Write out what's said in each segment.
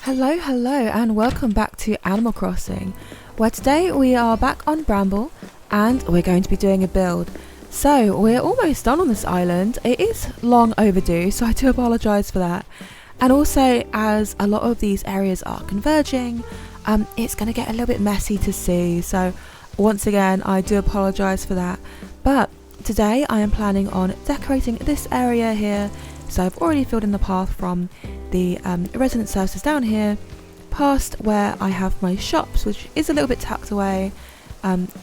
Hello, and welcome back to Animal Crossing, where today we are back on Bramble and we're going to be doing a build. So, we're almost done on this island. It is long overdue, so I do apologise for that. And also, as a lot of these areas are converging, it's going to get a little bit messy to see. So, once again, I do apologise for that. But today I am planning on decorating this area here. So I've already filled in the path from the resident services down here past where I have my shops, which is a little bit tucked away,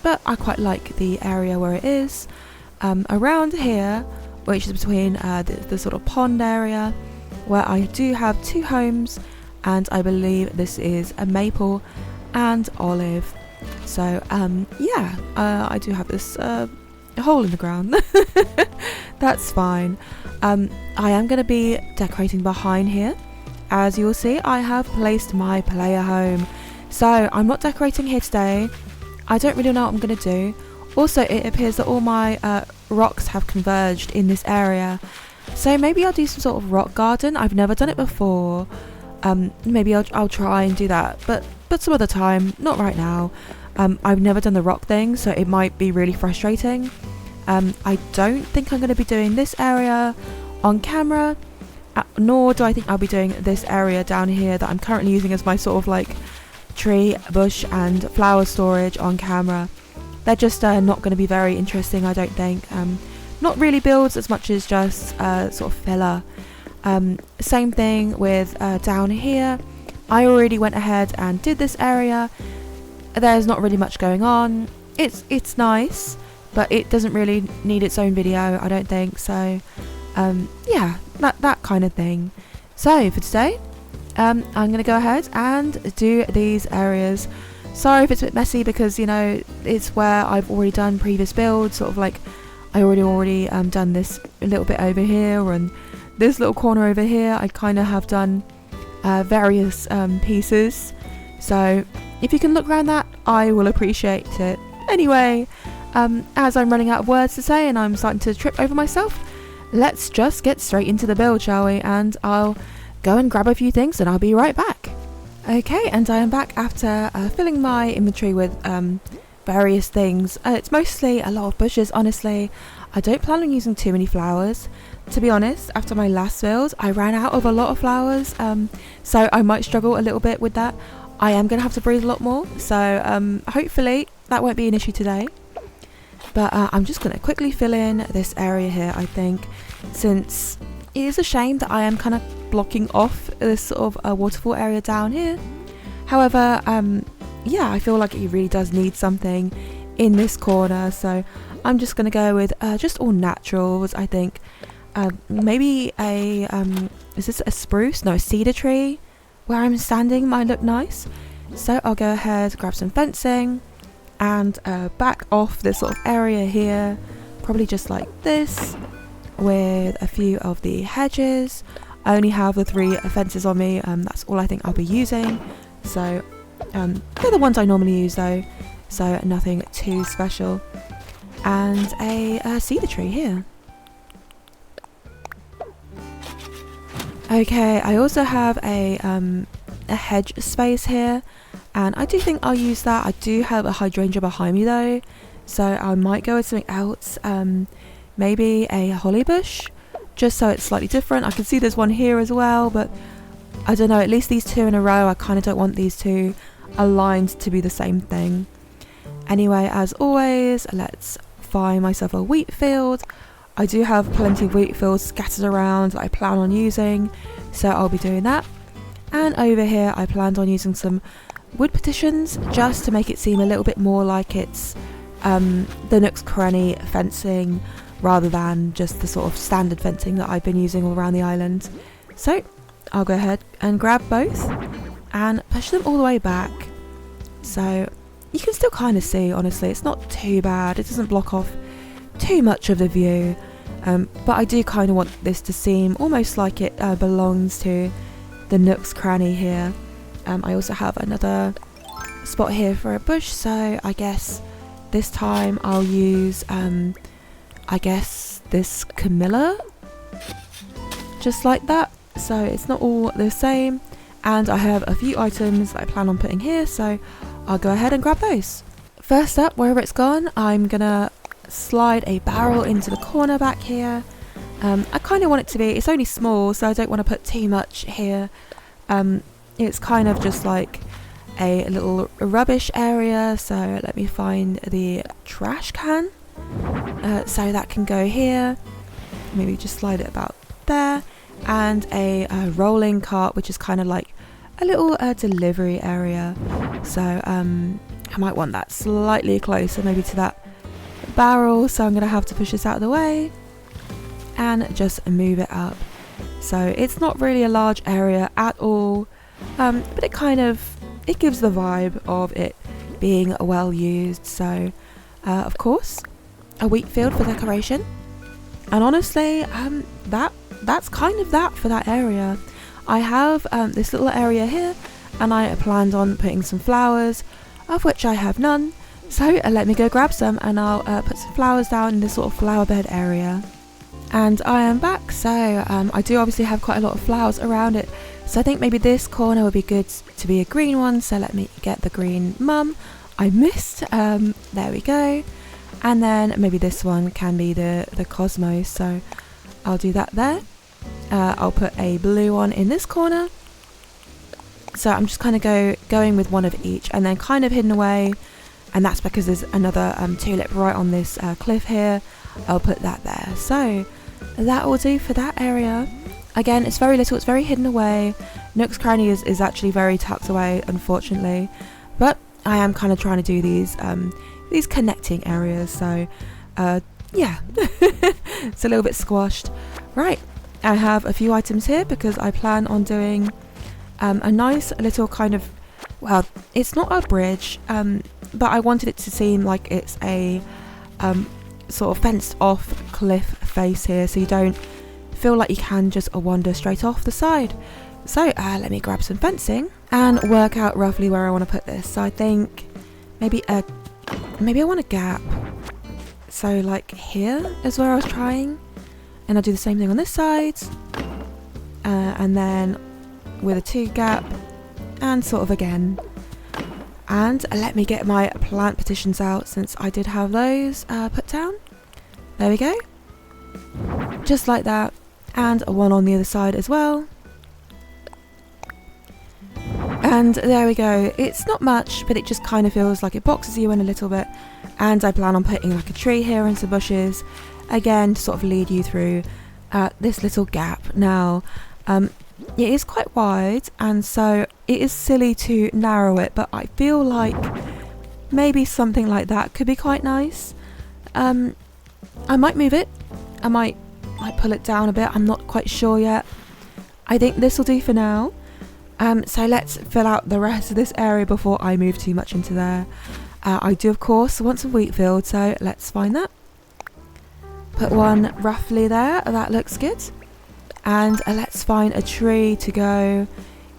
but I quite like the area where it is. Around here, which is between the sort of pond area, where I do have two homes, and I believe this is a maple and olive. So I do have this hole in the ground. That's fine. I am going to be decorating behind here. As you will see, I have placed my player home. So I'm not decorating here today. I don't really know what I'm going to do. Also, it appears that all my rocks have converged in this area. So maybe I'll do some sort of rock garden. I've never done it before. Maybe I'll try and do that, but some other time, not right now. I've never done the rock thing, so it might be really frustrating. I don't think I'm going to be doing this area on camera, nor do I think I'll be doing this area down here that I'm currently using as my sort of like tree, bush and flower storage on camera. They're just not going to be very interesting, I don't think. Not really builds as much as just sort of filler. Same thing with down here. I already went ahead and did this area. There's not really much going on. It's nice, but it doesn't really need its own video, I don't think. So that kind of thing. So for today, I'm gonna go ahead and do these areas. Sorry if it's a bit messy, because you know it's where I've already done previous builds, sort of like I already done this a little bit over here, and this little corner over here I kind of have done various pieces. So if you can look around that, I will appreciate it. Anyway, as I'm running out of words to say and I'm starting to trip over myself, let's just get straight into the build, shall we? And I'll go and grab a few things and I'll be right back. Okay, and I am back after filling my inventory with various things. It's mostly a lot of bushes, honestly. I don't plan on using too many flowers. To be honest, after my last build, I ran out of a lot of flowers, so I might struggle a little bit with that. I am going to have to breathe a lot more, so hopefully that won't be an issue today. But I'm just going to quickly fill in this area here, I think, since it is a shame that I am kind of blocking off this sort of waterfall area down here. However, I feel like it really does need something in this corner, so I'm just going to go with just all naturals, I think. Maybe is this a spruce? No, a cedar tree where I'm standing might look nice. So I'll go ahead, grab some fencing and back off this sort of area here, probably just like this, with a few of the hedges. I only have the 3 fences on me, that's all I think I'll be using. So they're the ones I normally use though, so nothing too special. And a cedar tree here. Okay, I also have a hedge space here, and I do think I'll use that. I do have a hydrangea behind me though, so I might go with something else. Maybe a holly bush, just so it's slightly different. I can see there's one here as well, but I don't know, at least these 2 in a row, I kind of don't want these 2 aligned to be the same thing. Anyway, as always, let's find myself a wheat field. I do have plenty of wheat fields scattered around that I plan on using, so I'll be doing that. And over here I planned on using some wood partitions just to make it seem a little bit more like it's the Nook's Cranny fencing rather than just the sort of standard fencing that I've been using all around the island. So I'll go ahead and grab both and push them all the way back. So you can still kind of see, honestly, it's not too bad. It doesn't block off too much of the view, but I do kind of want this to seem almost like it belongs to the Nook's Cranny here. I also have another spot here for a bush, so I guess this time I'll use this Camilla, just like that, so it's not all the same. and I have a few items that I plan on putting here, so I'll go ahead and grab those. First up, wherever it's gone, I'm gonna slide a barrel into the corner back here. I kind of want it to be, it's only small, so I don't want to put too much here. It's kind of just like a little rubbish area, so let me find the trash can. So that can go here, maybe just slide it about there, and a rolling cart, which is kind of like a little delivery area. So I might want that slightly closer, maybe to that barrel, so I'm going to have to push this out of the way and just move it up. So it's not really a large area at all, but it gives the vibe of it being well used. So of course a wheat field for decoration, and honestly that's kind of that for that area. I have this little area here, and I planned on putting some flowers, of which I have none, so let me go grab some and I'll put some flowers down in this sort of flower bed area. And I am back, so I do obviously have quite a lot of flowers around it, so I think maybe this corner would be good to be a green one, so let me get the green mum I missed. There we go. And then maybe this one can be the cosmos, so I'll do that there. I'll put a blue one in this corner, so I'm just kind of going with one of each, and then kind of hidden away, and that's because there's another tulip right on this cliff here. I'll put that there, so that will do for that area. Again, it's very little, it's very hidden away. Nook's Cranny is actually very tucked away, unfortunately, but I am kind of trying to do these connecting areas, so yeah. It's a little bit squashed. Right, I have a few items here because I plan on doing a nice little kind of, well, it's not a bridge, but I wanted it to seem like it's a sort of fenced off cliff face here, so you don't feel like you can just wander straight off the side. So let me grab some fencing and work out roughly where I want to put this. So I think maybe I want a gap, so like here is where I was trying, and I'll do the same thing on this side, and then with a 2 gap, and sort of again. And let me get my plant petitions out, since I did have those put down. There we go, just like that, and one on the other side as well. And there we go. It's not much, but it just kind of feels like it boxes you in a little bit. And I plan on putting like a tree here and some bushes, again to sort of lead you through this little gap. Now it is quite wide, and so it is silly to narrow it, but I feel like maybe something like that could be quite nice. I might move it, I might pull it down a bit, I'm not quite sure yet. I think this will do for now. So let's fill out the rest of this area before I move too much into there. I do of course want some wheat field, so let's find that. Put one roughly there, that looks good. And let's find a tree to go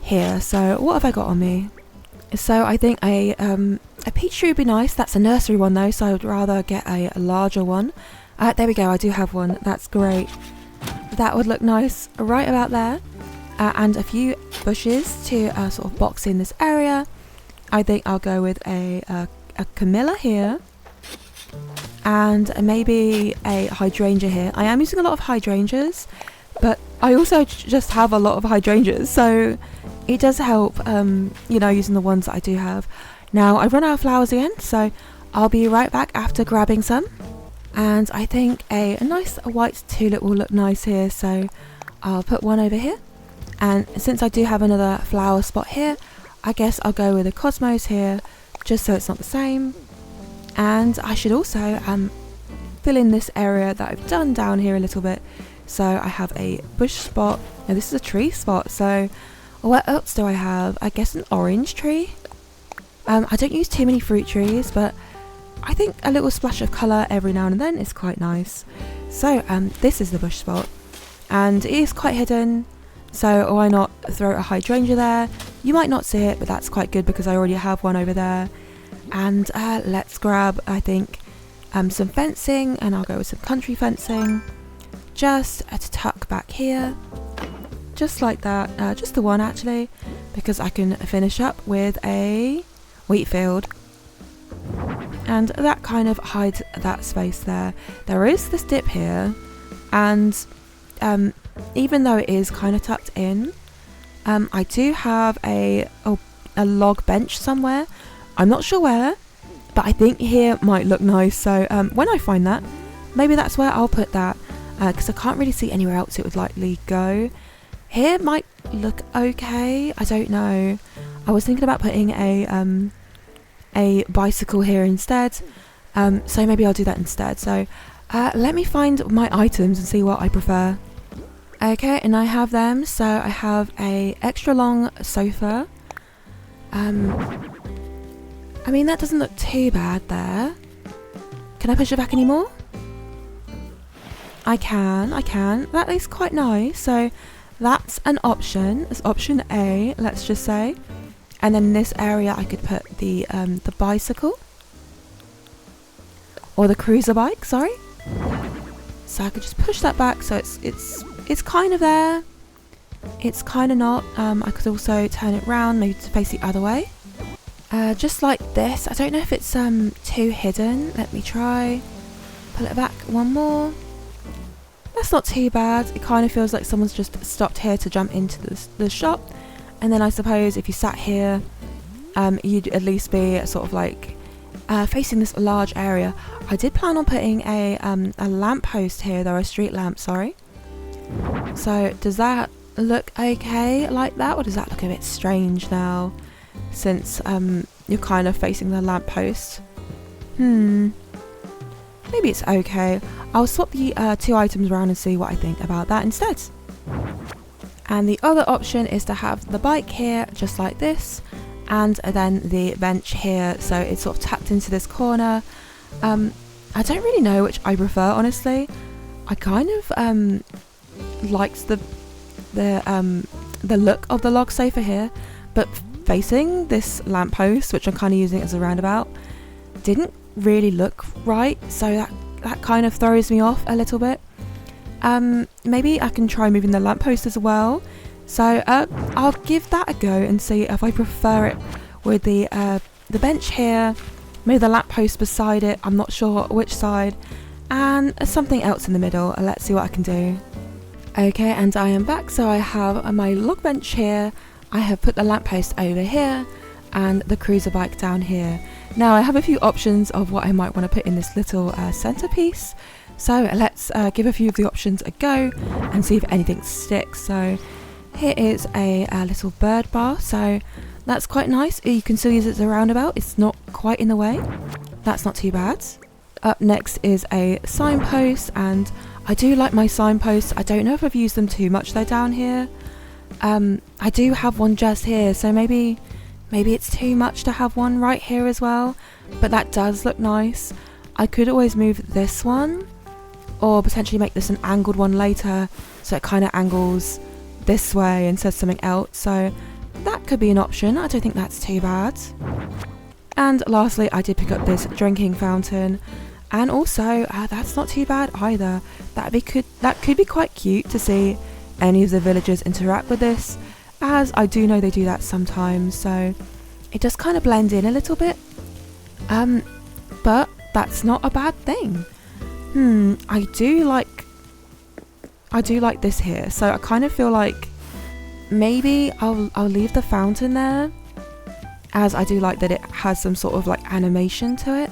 here. So what have I got on me? So I think a peach tree would be nice. That's a nursery one though, so I would rather get a larger one. There we go, I do have one, that's great. That would look nice right about there. And a few bushes to sort of box in this area. I think I'll go with a Camilla here, and maybe a hydrangea here. I am using a lot of hydrangeas, but I also just have a lot of hydrangeas, so it does help, you know, using the ones that I do have. Now I've run out of flowers again, so I'll be right back after grabbing some. And I think a nice white tulip will look nice here, so I'll put one over here. And since I do have another flower spot here, I guess I'll go with a cosmos here, just so it's not the same. And I should also fill in this area that I've done down here a little bit. So I have a bush spot. Now this is a tree spot, so what else do I have? I guess an orange tree. I don't use too many fruit trees, but I think a little splash of colour every now and then is quite nice. So this is the bush spot, and it is quite hidden. So why not throw a hydrangea there? You might not see it, but that's quite good because I already have one over there. And let's grab, I think, some fencing, and I'll go with some country fencing. Just to tuck back here. Just like that. Just the one actually. because I can finish up with a wheat field. And that kind of hides that space there. There is this dip here, and even though it is kind of tucked in, I do have a log bench somewhere. I'm not sure where, but I think here might look nice. So when I find that, maybe that's where I'll put that, because I can't really see anywhere else it would likely go. Here might look okay. I don't know. I was thinking about putting a bicycle here instead, so maybe I'll do that instead. So let me find my items and see what I prefer. Okay, and I have them. So I have a extra long sofa. I mean, that doesn't look too bad there. Can I push it back anymore? I can. That is quite nice. So that's an option. It's option A, let's just say. And then in this area I could put the bicycle. Or the cruiser bike, sorry. So I could just push that back, so it's kind of there. It's kind of not. I could also turn it round, maybe to face the other way. Just like this. I don't know if it's too hidden. Let me try. Pull it back one more. That's not too bad. It kind of feels like someone's just stopped here to jump into the shop. And then I suppose if you sat here, you'd at least be sort of like facing this large area. I did plan on putting a lamppost here, though, a street lamp, sorry. So does that look okay like that, or does that look a bit strange now, since you're kind of facing the lamppost? Maybe it's okay. I'll swap the two items around and see what I think about that instead. And the other option is to have the bike here, just like this, and then the bench here, so it's sort of tapped into this corner. I don't really know which I prefer, honestly. I kind of liked the look of the log sofa here, but facing this lamppost, which I'm kind of using as a roundabout, didn't really look right, so that kind of throws me off a little bit. Maybe I can try moving the lamppost as well. So I'll give that a go and see if I prefer it with the bench here, maybe the lamppost beside it, I'm not sure which side, and something else in the middle. Let's see what I can do. Okay, and I am back. So I have my log bench here, I have put the lamppost over here, and the cruiser bike down here. Now I have a few options of what I might want to put in this little centerpiece. So let's give a few of the options a go and see if anything sticks. So here is a little bird bar, so that's quite nice. You can still use it as a roundabout, it's not quite in the way. That's not too bad. Up next is a signpost, and I do like my signposts. I don't know if I've used them too much though down here. I do have one just here, so maybe it's too much to have one right here as well, but that does look nice. I could always move this one, or potentially make this an angled one later, so it kind of angles this way and says something else, so that could be an option. I don't think that's too bad. And lastly, I did pick up this drinking fountain, and also that's not too bad either. That could be quite cute to see any of the villagers interact with this, as I do know they do that sometimes, so it does kind of blend in a little bit, but that's not a bad thing. I do like this here, so I kind of feel like maybe I'll leave the fountain there, as I do like that it has some sort of like animation to it.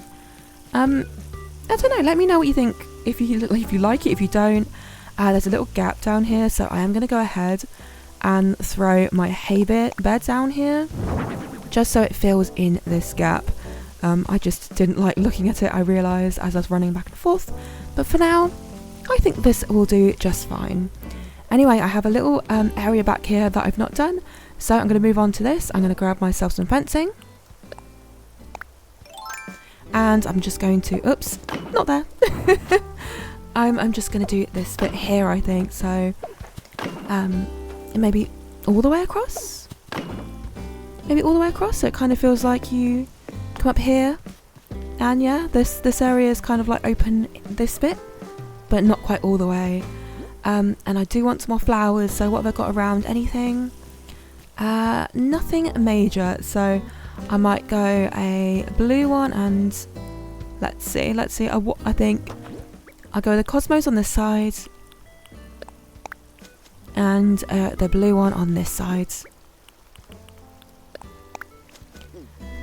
I don't know, let me know what you think, if you like it. If you don't, there's a little gap down here, so I am going to go ahead and throw my hay bed down here, just so it fills in this gap. I just didn't like looking at it, I realised as I was running back and forth, but for now I think this will do just fine. Anyway, I have a little area back here that I've not done, so I'm going to move on to this. I'm going to grab myself some fencing, and I'm just going to, oops, not there. I'm just going to do this bit here, I think, so maybe all the way across, so it kind of feels like you come up here, and yeah, this area is kind of like open this bit, but not quite all the way. And I do want some more flowers, so what have I got around? Anything? Nothing major, so I might go a blue one, and let's see, I think I'll go the cosmos on this side and the blue one on this side.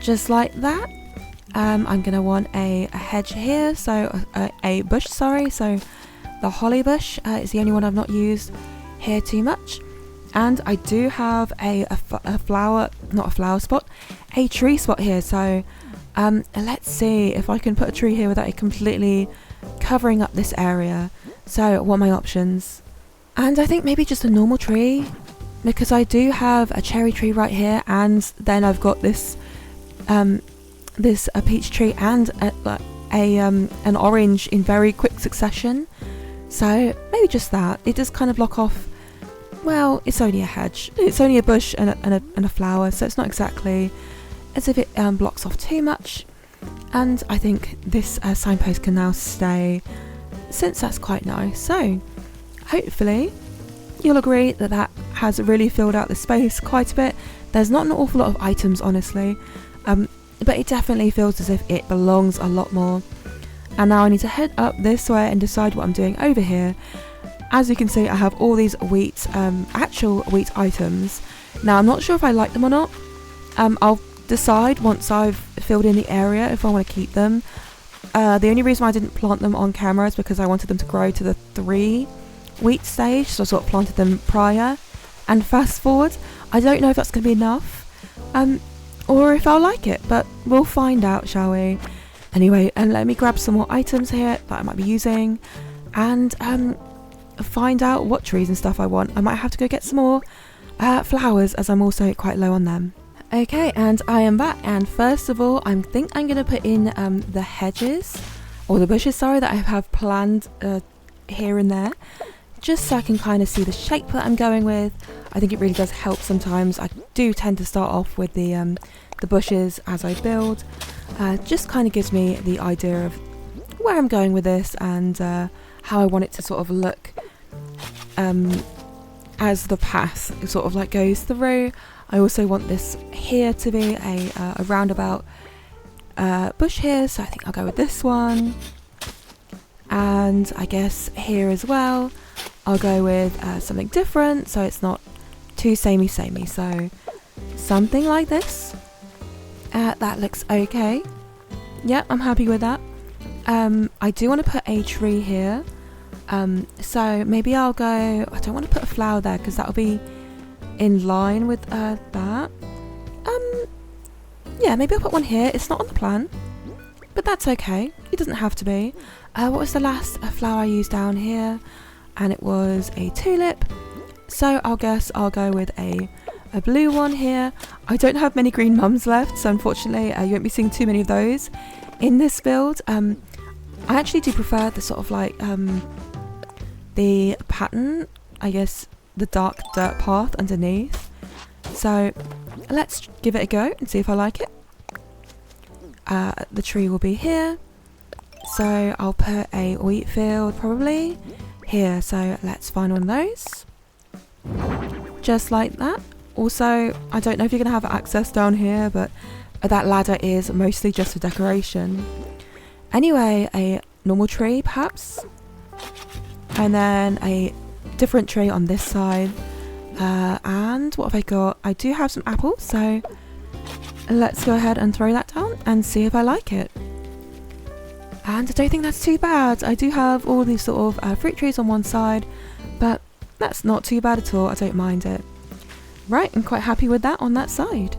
Just like that. I'm going to want a hedge here, so a bush, sorry, so the holly bush is the only one I've not used here too much. And I do have a flower, not a flower spot, a tree spot here, so let's see if I can put a tree here without it completely covering up this area. So what are my options? And I think maybe just a normal tree, because I do have a cherry tree right here, and then I've got this a peach tree and an orange in very quick succession. So maybe just that. It does kind of block off. Well, it's only a hedge. It's only a bush and a flower, so it's not exactly as if it blocks off too much. And I think this signpost can now stay, since that's quite nice. So hopefully you'll agree that that has really filled out the space quite a bit. There's not an awful lot of items, honestly, but it definitely feels as if it belongs a lot more. And now I need to head up this way and decide what I'm doing over here. As you can see, I have all these wheat, actual wheat items. Now I'm not sure if I like them or not. I'll decide once I've filled in the area if I want to keep them. The only reason why I didn't plant them on camera is because I wanted them to grow to the 3 wheat stage, so I sort of planted them prior and fast forward. I don't know if that's going to be enough, or if I'll like it, but we'll find out, shall we? Anyway, and let me grab some more items here that I might be using, and find out what trees and stuff I want. I might have to go get some more flowers, as I'm also quite low on them. Okay, and I am back, and first of all, I think I'm going to put in the hedges, or the bushes, sorry, that I have planned here and there, just so I can kind of see the shape that I'm going with. I think it really does help sometimes. I do tend to start off with the bushes as I build. Just kind of gives me the idea of where I'm going with this, and how I want it to sort of look as the path sort of like goes through. I also want this here to be a roundabout bush here, so I think I'll go with this one. And I guess here as well I'll go with something different, so it's not too samey, so something like this. That looks okay. Yep, I'm happy with that. I do want to put a tree here, so maybe I'll go, I don't want to put a flower there because that'll be in line with that. Yeah, maybe I'll put one here. It's not on the plan, but that's okay, it doesn't have to be. What was the last flower I used down here? And it was a tulip, so I'll guess I'll go with a blue one here. I don't have many green mums left, so unfortunately you won't be seeing too many of those in this build. I actually do prefer the sort of like the pattern, I guess, the dark dirt path underneath. So let's give it a go and see if I like it. The tree will be here, so I'll put a wheat field probably here, so let's find one of those, just like that. Also, I don't know if you're gonna have access down here, but that ladder is mostly just a decoration. Anyway, a normal tree perhaps, and then a different tree on this side. And what have I got? I do have some apples, so let's go ahead and throw that down and see if I like it. And I don't think that's too bad. I do have all these sort of fruit trees on one side, but that's not too bad at all. I don't mind it. Right, I'm quite happy with that on that side.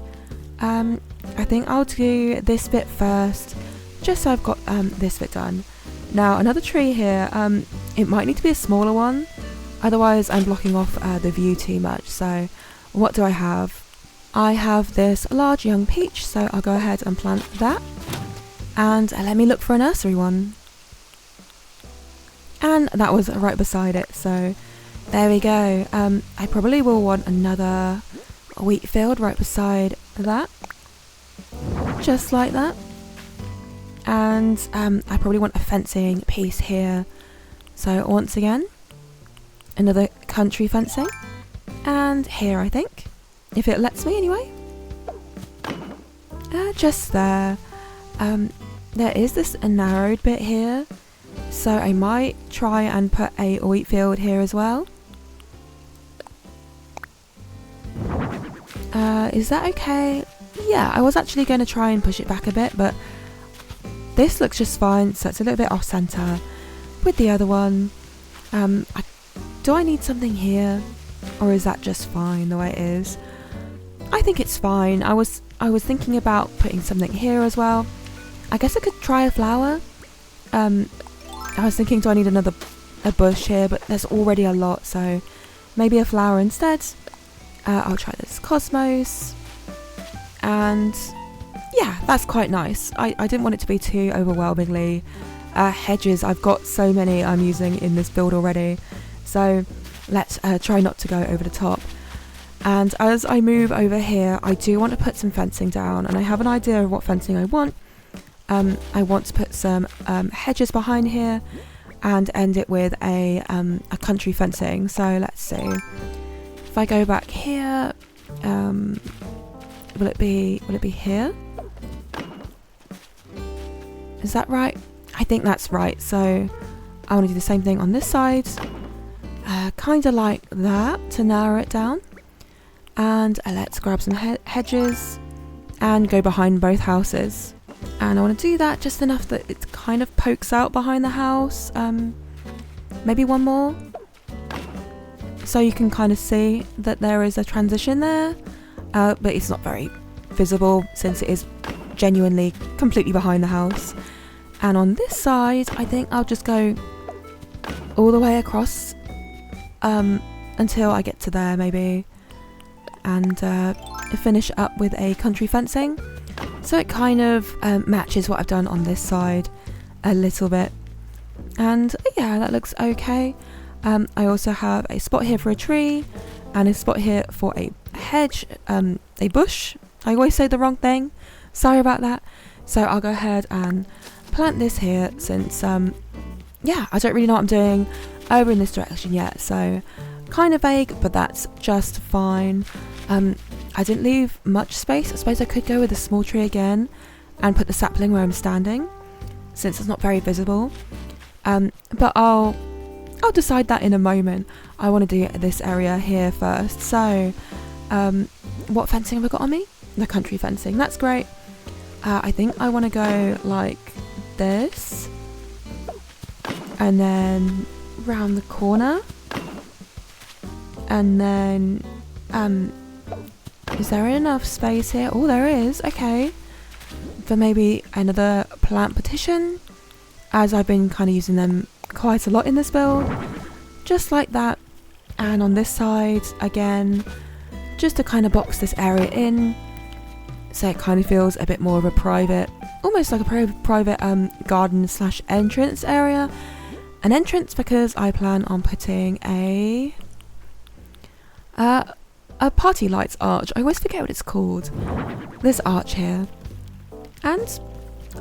I think I'll do this bit first, just so I've got this bit done. Now, another tree here, it might need to be a smaller one, otherwise I'm blocking off the view too much. So what do I have? I have this large young peach, so I'll go ahead and plant that. And let me look for a nursery one. And that was right beside it, so there we go. I probably will want another wheat field right beside that, just like that. And I probably want a fencing piece here, so once again another country fencing, and here I think, if it lets me anyway. Just there. There is this narrowed bit here, so I might try and put a wheat field here as well. Is that okay? Yeah, I was actually going to try and push it back a bit, but this looks just fine, so it's a little bit off center with the other one. Do I need something here, or is that just fine the way it is? I think it's fine. I was thinking about putting something here as well. I guess I could try a flower. I was thinking, do I need a bush here? But there's already a lot, so maybe a flower instead. I'll try this cosmos, and yeah, that's quite nice. I didn't want it to be too overwhelmingly hedges. I've got so many I'm using in this build already, so let's try not to go over the top. And as I move over here, I do want to put some fencing down, and I have an idea of what fencing I want. I want to put some hedges behind here and end it with a country fencing. So let's see. If I go back here, will it be here? Is that right? I think that's right. So I want to do the same thing on this side, kind of like that to narrow it down. And let's grab some hedges and go behind both houses. And I want to do that just enough that it kind of pokes out behind the house. Maybe one more. So you can kind of see that there is a transition there, but it's not very visible since it is genuinely completely behind the house. And on this side, I think I'll just go all the way across until I get to there maybe, and finish up with a country fencing. So it kind of matches what I've done on this side a little bit. And yeah, that looks okay. I also have a spot here for a tree and a spot here for a hedge, a bush. I always say the wrong thing. Sorry about that. So I'll go ahead and plant this here since, yeah, I don't really know what I'm doing over in this direction yet. So kind of vague, but that's just fine. I didn't leave much space. I suppose I could go with a small tree again and put the sapling where I'm standing, since it's not very visible. But I'll decide that in a moment. I want to do this area here first. So what fencing have I got on me? The country fencing. That's great. I think I want to go like this, and then round the corner, and then is there enough space here? Oh, there is. Okay, for maybe another plant petition, as I've been kind of using them quite a lot in this build. Just like that. And on this side again, just to kind of box this area in, so it kind of feels a bit more of a private, almost like a private garden slash entrance area. An entrance because I plan on putting a party lights arch. I always forget what it's called. This arch here. And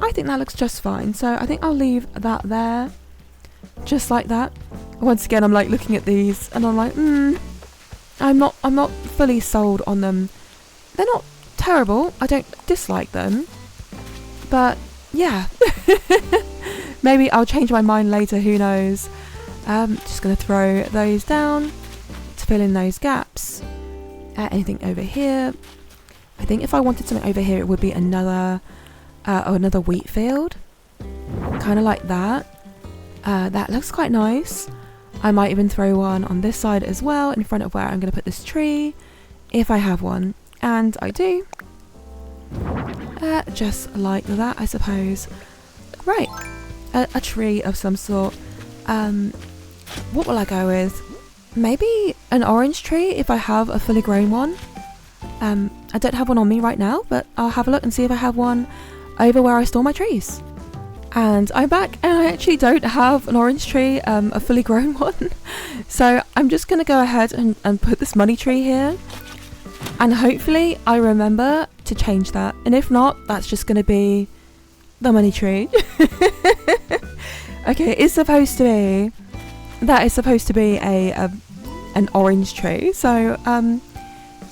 I think that looks just fine. So I think I'll leave that there. Just like that. Once again, I'm like looking at these and I'm like, I'm not fully sold on them. They're not terrible. I don't dislike them. But yeah. Maybe I'll change my mind later, who knows. Just going to throw those down to fill in those gaps. Anything over here? I think if I wanted something over here, it would be another wheat field. Kind of like that. That looks quite nice. I might even throw one on this side as well, in front of where I'm going to put this tree, if I have one. And I do. Just like that, I suppose. Right. A tree of some sort. What will I go with? Maybe an orange tree if I have a fully grown one. I don't have one on me right now, but I'll have a look and see if I have one over where I store my trees. And I'm back, and I actually don't have an orange tree, a fully grown one. So I'm just going to go ahead and put this money tree here. And hopefully I remember to change that. And if not, that's just going to be the money tree. Okay, it's supposed to be... That is supposed to be an orange tree. So,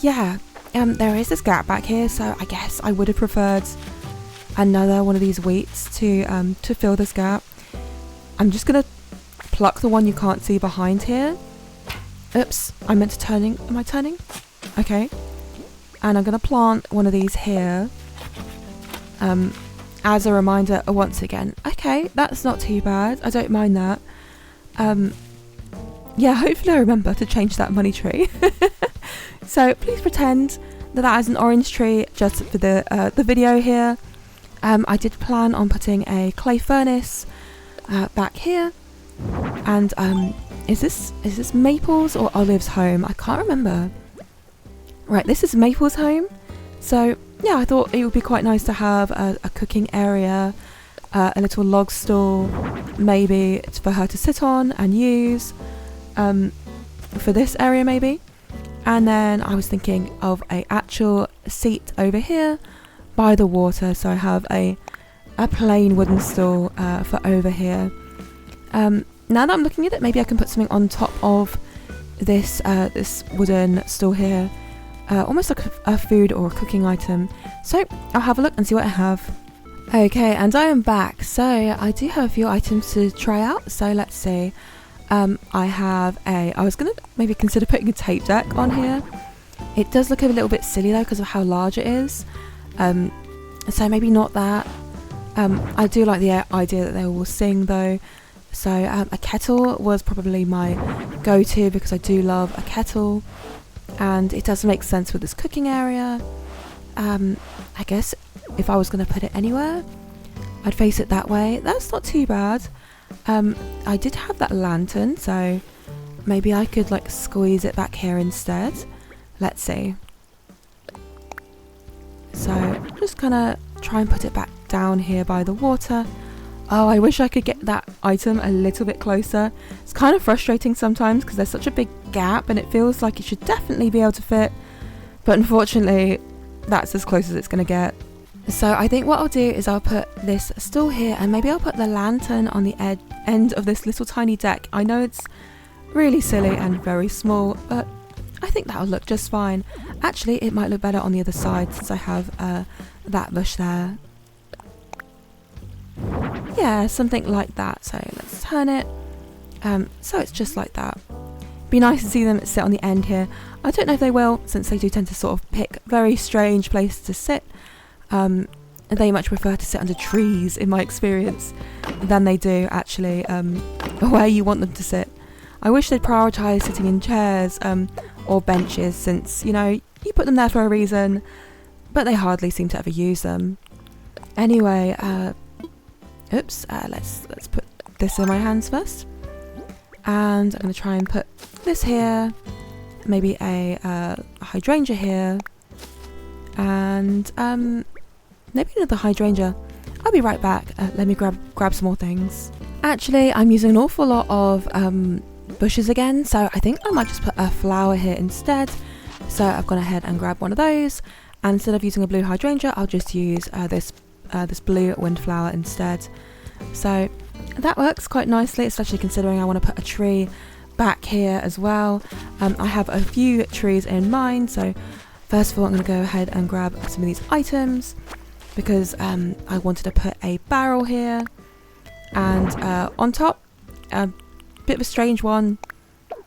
yeah, there is this gap back here, so I guess I would have preferred another one of these wheats to fill this gap. I'm just gonna pluck the one you can't see behind here. Oops, I meant to turning. Am I turning? Okay. And I'm gonna plant one of these here. As a reminder once again. Okay, that's not too bad. I don't mind that. Yeah, hopefully I remember to change that money tree. So please pretend that is an orange tree just for the video here. I did plan on putting a clay furnace back here. And is this Maple's or Olive's home? I can't remember. Right, this is Maple's home. So yeah, I thought it would be quite nice to have a cooking area, a little log stall, maybe for her to sit on and use for this area maybe. And then I was thinking of a actual seat over here by the water, so I have a plain wooden stool for over here. Now that I'm looking at it, maybe I can put something on top of this this wooden stool here, almost like a food or a cooking item. So I'll have a look and see what I have. Okay, and I am back. So I do have a few items to try out. So let's see. I was going to maybe consider putting a tape deck on here. It does look a little bit silly though because of how large it is. So maybe not that. I do like the idea that they will sing though. So a kettle was probably my go-to because I do love a kettle. And it does make sense with this cooking area. I guess if I was going to put it anywhere, I'd face it that way. That's not too bad. I did have that lantern, so maybe I could like squeeze it back here instead. Let's see. So I'm just gonna try and put it back down here by the water. Oh, I wish I could get that item a little bit closer. It's kind of frustrating sometimes because there's such a big gap and it feels like it should definitely be able to fit. But unfortunately, that's as close as it's going to get. So I think what I'll do is I'll put this stool here and maybe I'll put the lantern on the end of this little tiny deck. I know it's really silly and very small, but I think that'll look just fine. Actually, it might look better on the other side since I have that bush there. Yeah, something like that. So let's turn it. So it's just like that. Be nice to see them sit on the end here. I don't know if they will, since they do tend to sort of pick very strange places to sit. They much prefer to sit under trees, in my experience, than they do actually where you want them to sit. I wish they'd prioritise sitting in chairs or benches, since, you know, you put them there for a reason, but they hardly seem to ever use them. Anyway, oops, let's put this in my hands first. And I'm going to try and put this here, maybe a hydrangea here, and maybe another hydrangea. I'll be right back. Let me grab some more things. Actually, I'm using an awful lot of bushes again, so I think I might just put a flower here instead. So I've gone ahead and grabbed one of those, and instead of using a blue hydrangea, I'll just use this blue windflower instead. So that works quite nicely, especially considering I want to put a tree back here as well. I have a few trees in mind, so first of all I'm going to go ahead and grab some of these items because I wanted to put a barrel here, and on top, a bit of a strange one,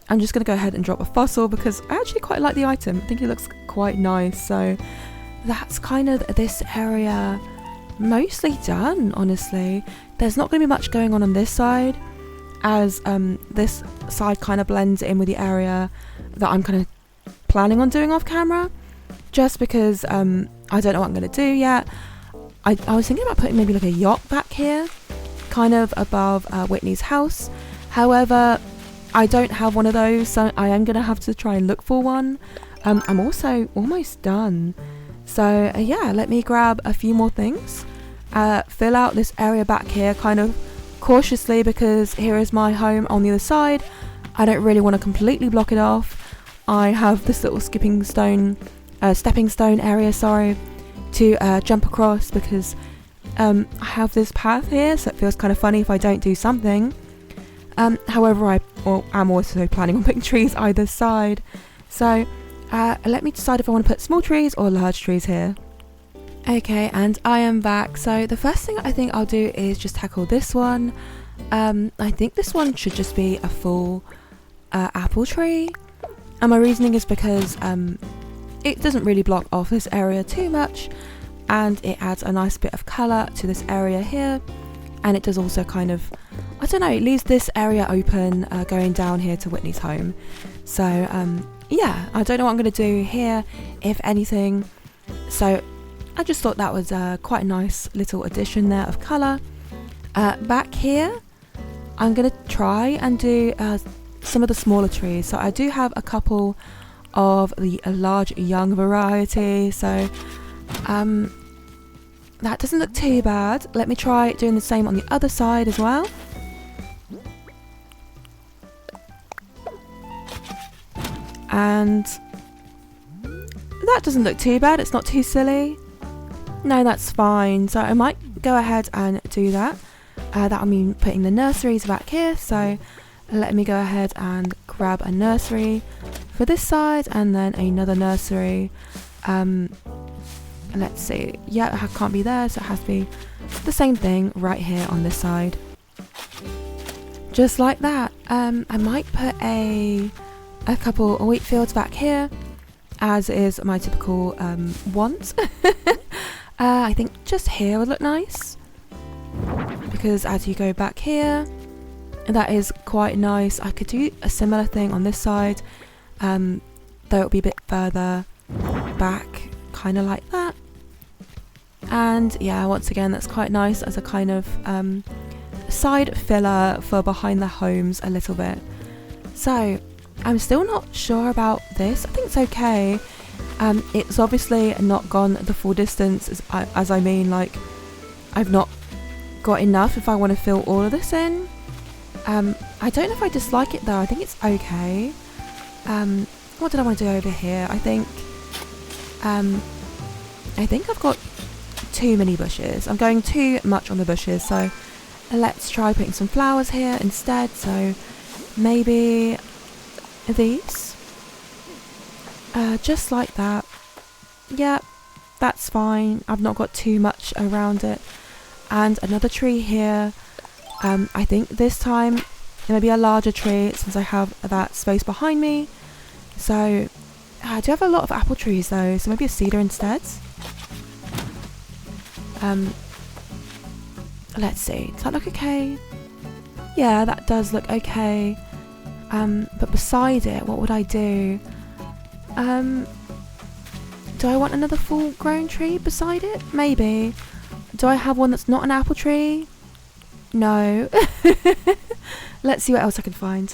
I'm just going to go ahead and drop a fossil because I actually quite like the item. I think it looks quite nice. So that's kind of this area mostly done, honestly. There's not going to be much going on this side, as this side kind of blends in with the area that I'm kind of planning on doing off camera, just because I don't know what I'm going to do yet. I was thinking about putting maybe like a yacht back here, kind of above Whitney's house. However, I don't have one of those, so I am going to have to try and look for one. I'm also almost done. So yeah, let me grab a few more things. Fill out this area back here kind of cautiously because here is my home on the other side. I don't really want to completely block it off. I have this little stepping stone area, to jump across because I have this path here, so it feels kind of funny if I don't do something. However, I'm also planning on putting trees either side. So Let me decide if I want to put small trees or large trees here. Okay, and I am back. So the first thing I think I'll do is just tackle this one. I think this one should just be a full apple tree. And my reasoning is because it doesn't really block off this area too much, and it adds a nice bit of colour to this area here. And it does also kind of, I don't know, it leaves this area open going down here to Whitney's home. So yeah, I don't know what I'm going to do here, if anything. So I just thought that was quite a nice little addition there of colour. Back here, I'm going to try and do some of the smaller trees. So I do have a couple of the large young variety. So that doesn't look too bad. Let me try doing the same on the other side as well. And that doesn't look too bad. It's not too silly. No, that's fine. So I might go ahead and do that. That'll mean putting the nurseries back here. So let me go ahead and grab a nursery for this side and then another nursery. Let's see. Yeah, it can't be there, so it has to be the same thing right here on this side. Just like that. I might put a couple of wheat fields back here, as is my typical want. I think just here would look nice, because as you go back here, that is quite nice. I could do a similar thing on this side, though it'll be a bit further back, kind of like that. And yeah, once again, that's quite nice as a kind of side filler for behind the homes a little bit. So I'm still not sure about this. I think it's okay. It's obviously not gone the full distance, as I mean, like, I've not got enough if I want to fill all of this in. I don't know if I dislike it though. I think it's okay. What did I want to do over here? I think I've got too many bushes. I'm going too much on the bushes, so let's try putting some flowers here instead. So maybe these, just like that. Yep, that's fine. I've not got too much around it. And another tree here. I think this time it may be a larger tree since I have that space behind me. So I do have a lot of apple trees though, so maybe a cedar instead. Let's see, does that look okay? Yeah, that does look okay. But beside it, what would I do? Do I want another full grown tree beside it? Maybe. Do I have one that's not an apple tree? No. Let's see what else I can find.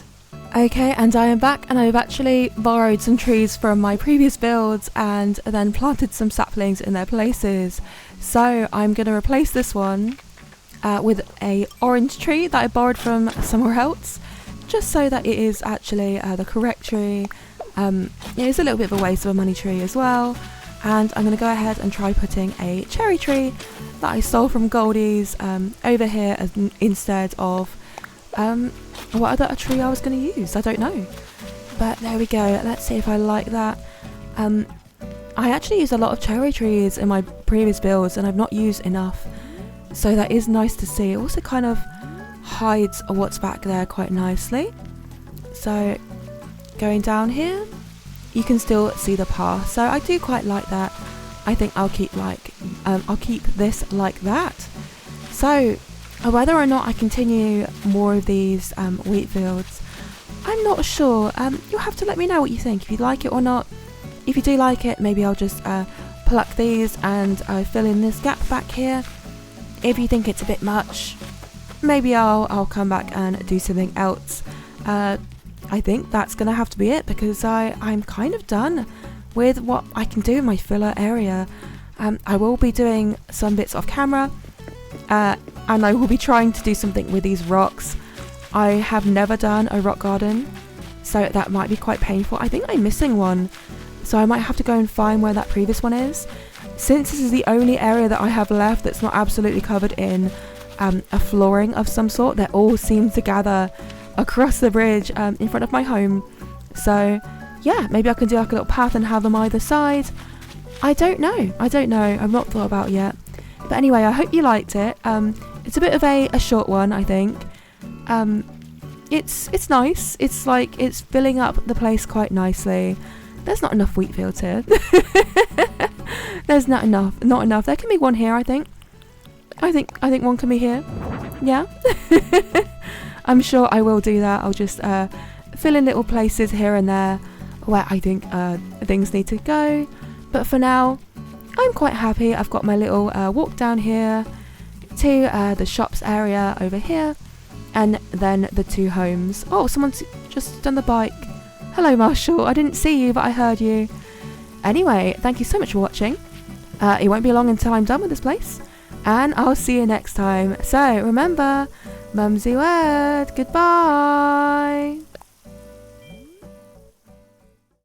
Okay, and I am back, and I've actually borrowed some trees from my previous builds and then planted some saplings in their places. So I'm going to replace this one with a orange tree that I borrowed from somewhere else, just so that it is actually the correct tree. It's a little bit of a waste of a money tree as well. And I'm going to go ahead and try putting a cherry tree that I stole from Goldie's over here instead of what other tree I was going to use. I don't know, but there we go. Let's see if I like that. I actually used a lot of cherry trees in my previous builds and I've not used enough, so that is nice to see. It also kind of hides what's back there quite nicely. So going down here, you can still see the path, so I do quite like that. I think I'll keep this like that. So whether or not I continue more of these wheat fields, I'm not sure. You'll have to let me know what you think, if you like it or not. If you do like it, maybe I'll just pluck these and fill in this gap back here. If you think it's a bit much, maybe I'll come back and do something else. I think that's going to have to be it, because I'm kind of done with what I can do in my filler area. I will be doing some bits off camera, and I will be trying to do something with these rocks. I have never done a rock garden, so that might be quite painful. I think I'm missing one, so I might have to go and find where that previous one is. Since this is the only area that I have left that's not absolutely covered in a flooring of some sort, they all seem to gather across the bridge in front of my home. So yeah, maybe I can do like a little path and have them either side. I don't know. I've not thought about it yet. But anyway, I hope you liked it. It's a bit of a short one, I think. It's nice. It's like it's filling up the place quite nicely. There's not enough wheat fields here. There's not enough. Not enough. There can be one here, I think. I think one can be here. Yeah. I'm sure I will do that. I'll just fill in little places here and there where I think things need to go. But for now, I'm quite happy. I've got my little walk down here to the shops area over here, and then the 2 homes. Oh, someone's just done the bike. Hello, Marshall. I didn't see you, but I heard you. Anyway, thank you so much for watching. It won't be long until I'm done with this place, and I'll see you next time. So remember, MumsyWord. Goodbye.